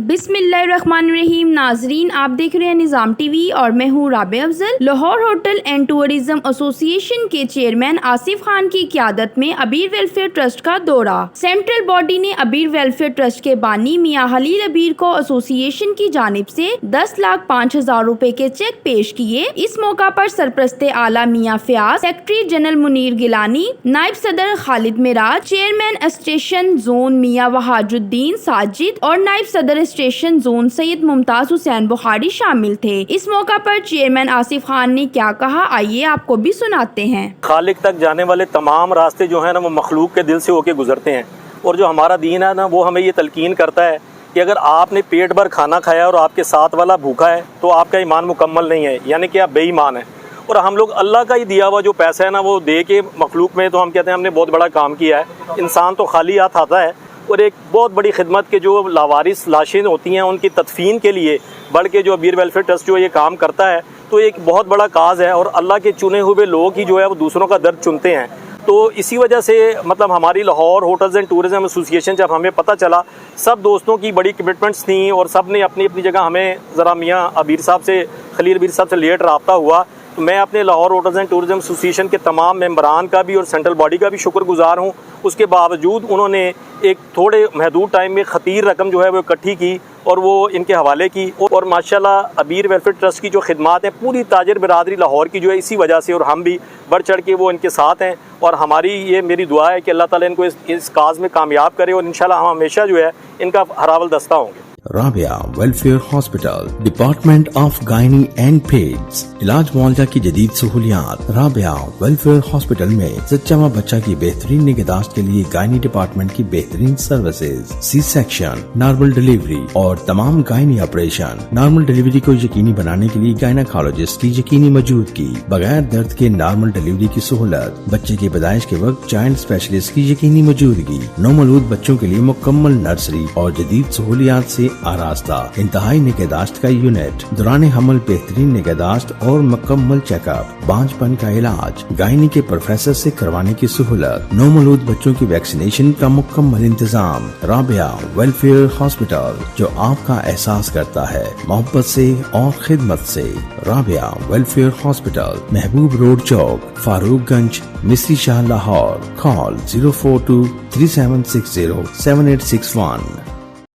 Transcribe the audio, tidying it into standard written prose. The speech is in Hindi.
बिस्मिल्लाहिर्रहमानिर्रहीम। नाजरीन, आप देख रहे हैं निज़ाम टीवी और मैं हूँ Rabia Afzal. Lahore hotel and tourism association के चेयरमैन आसिफ खान की क़यादत में अबीर वेलफेयर ट्रस्ट का दौरा। सेंट्रल बॉडी ने अबीर वेलफेयर ट्रस्ट के बानी मियां हलील अबीर को एसोसिएशन की जानिब से 10,05,000 रुपए के चेक पेश किए। इस मौका पर सरपरस्ते आला मियां फयाज, सेक्रेटरी जनरल मुनीर गिलानी, नायब सदर Khalid Miraj, chairman station zone मियां वहाजुद्दीन साजिद और नायब सदर स्टेशन जोन सैयद मुमताज हुसैन बुखारी शामिल थे। इस मौका पर चेयरमैन आसिफ खान ने क्या कहा, आइए आपको भी सुनाते हैं। खालिक तक जाने वाले तमाम रास्ते जो है ना वो मखलूक के दिल से होके गुजरते हैं, और जो हमारा दीन है ना वो हमें ये तलकीन करता है कि अगर आपने पेट भर खाना खाया और आपके साथ वाला भूखा है तो आपका ईमान मुकम्मल नहीं है, यानी कि आप बेईमान हैं। और हम लोग अल्लाह का ही दिया हुआ जो पैसा है ना वो दे के मखलूक में, तो हम कहते हैं हमने बहुत बड़ा काम किया है। इंसान तो खाली हाथ आता है, और एक बहुत बड़ी खिदमत के जो लावारिस लाशें होती हैं उनकी तदफीन के लिए बढ़ के जो अबीर वेलफेयर ट्रस्ट जो ये काम करता है, तो एक बहुत बड़ा काज है। और अल्लाह के चुने हुए लोग ही जो है वो दूसरों का दर्द चुनते हैं। तो इसी वजह से मतलब हमारी Lahore hotels and tourism association, जब हमें पता चला, सब दोस्तों की बड़ी कमिटमेंट्स थी और सब ने अपनी अपनी जगह हमें ज़रा मियाँ अबीर साहब से, खलील अबीर साहब से लेट रब्ता हुआ, तो मैं अपने Lahore hotels and tourism association के तमाम मेंबरान का भी और सेंट्रल बॉडी का भी शुक्रगुजार हूँ। उसके बावजूद उन्होंने एक थोड़े महदूद टाइम में खतीर रकम जो है वो इकट्ठी की और वो इनके हवाले की। और माशाल्लाह अबीर वेलफेयर ट्रस्ट की जो खिदमात हैं पूरी ताजिर बिरादरी लाहौर की जो है इसी वजह से, और हम भी बढ़ चढ़ के वो इनके साथ हैं। और हमारी ये मेरी दुआ है कि अल्लाह ताला इनको इस काज में कामयाब करे, और इंशाल्लाह हम हमेशा जो है इनका हरावल दस्ता होंगे। Rabia welfare hospital, department of gynae and paeds, इलाज मुआवजा की जदीद सहूलियात। राबिया वेलफेयर हॉस्पिटल में सच्चा माँ बच्चा की बेहतरीन निगहदाश्त के लिए गायनी डिपार्टमेंट की बेहतरीन services, C section, normal delivery और तमाम गायनी ऑपरेशन। नॉर्मल डिलीवरी को यकीनी बनाने के लिए गायनाकोलॉजिस्ट की यकीनी मौजूदगी, बगैर दर्द के नॉर्मल डिलीवरी की सहूलत, बच्चे की पैदाइश के वक्त चाइल्ड स्पेशलिस्ट की यकीनी मौजूदगी, नौमौलूद बच्चों के लिए मुकम्मल नर्सरी और जदीद सहूलियात से आरास्ता, इंतहाई निगहदाश्त का यूनिट, दौरान हमल बेहतरीन निगहदाश्त और मुकम्मल चेकअप, बांझपन का इलाज, गायनी के प्रोफेसर से करवाने की सहूलत, नौमौलूद बच्चों की वैक्सीनेशन का मुकम्मल इंतजाम। राबिया वेलफेयर हॉस्पिटल, जो आपका एहसास करता है मोहब्बत से और खिदमत से। राबिया वेलफेयर हॉस्पिटल, महबूब रोड चौक, फारूकगंज, मिस्री शाह, लाहौर। कॉल 04237607861।